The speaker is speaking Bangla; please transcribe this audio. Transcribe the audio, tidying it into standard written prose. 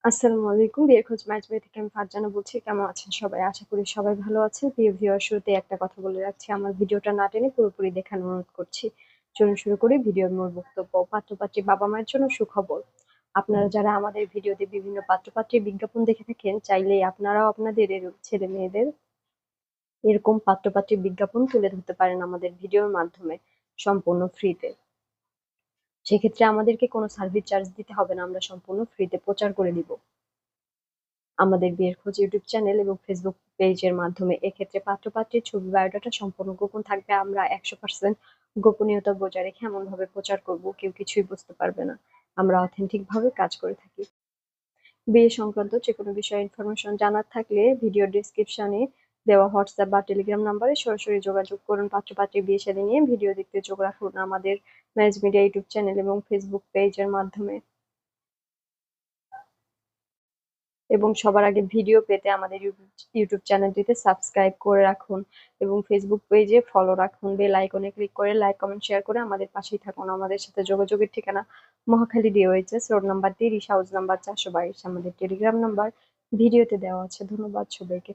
আসসালামু আলাইকুম। বিয়ের খোঁজ ম্যাচবাড়ি থেকে আমি ফারজানা বলছি। কেমন আছেন সবাই? আশা করি সবাই ভালো আছেন। প্রিয় ভিউয়ার শুরুতে একটা কথা বলে রাখছি, আমার ভিডিওটা না টেনে পুরোপুরি দেখার অনুরোধ করছি। চলুন শুরু করি ভিডিওর মূল বক্তব্য। পাত্র-পাত্রী বাবা-মায়ের জন্য সুখবর। আপনারা যারা আমাদের ভিডিওতে বিভিন্ন পাত্র-পাত্রীর বিজ্ঞাপন দেখে থাকেন, চাইলেই আপনারাও আপনাদের ছেলে-মেয়েদের এরকম পাত্র-পাত্রীর বিজ্ঞাপন তুলে ধরতে পারেন আমাদের ভিডিওর মাধ্যমে সম্পূর্ণ ফ্রিতে। সেক্ষেত্রে আমাদেরকে কোনো সার্ভিস চার্জ দিতে হবে না। আমরা সম্পূর্ণ ফ্রিতে প্রচার করে দিব আমাদের বিয়ের খোঁজ ইউটিউব চ্যানেল এবং ফেসবুক পেজের মাধ্যমে। এক্ষেত্রে পাত্র-পাত্রীর ছবি, বায়োডাটা সম্পূর্ণ গোপন থাকবে। আমরা 100% গোপনীয়তা বজায় রেখে এমনভাবে প্রচার করব, কেউ কিছুই বুঝতে পারবে না। আমরা অথেন্টিক ভাবে কাজ করে থাকি। বিয়ে সংক্রান্ত যেকোনো বিষয়ে ইনফরমেশন জানার থাকলে ভিডিও ডেসক্রিপশনে দেওয়া হোয়াটসঅ্যাপ বা টেলিগ্রাম নাম্বারে সরাসরি যোগাযোগ করুন। পাত্র-পাত্রীর বিয়ে-শাদী নিয়ে ভিডিও দেখতে চোখ রাখুন আমাদের ম্যাজ মিডিয়া ইউটিউব চ্যানেল এবং ফেসবুক পেজের মাধ্যমে। এবং সবার আগে ভিডিও পেতে আমাদের ইউটিউব চ্যানেলটিতে সাবস্ক্রাইব করে রাখুন এবং ফেসবুক পেজে ফলো রাখুন। বেল আইকনে ক্লিক করে লাইক, কমেন্ট, শেয়ার করে আমাদের পাশেই থাকুন। আমাদের সাথে যোগাযোগের ঠিকানা Mohakhali DOHS road number 30, house number 422। আমাদের টেলিগ্রাম নাম্বার ভিডিওতে দেওয়া আছে। ধন্যবাদ সবাইকে।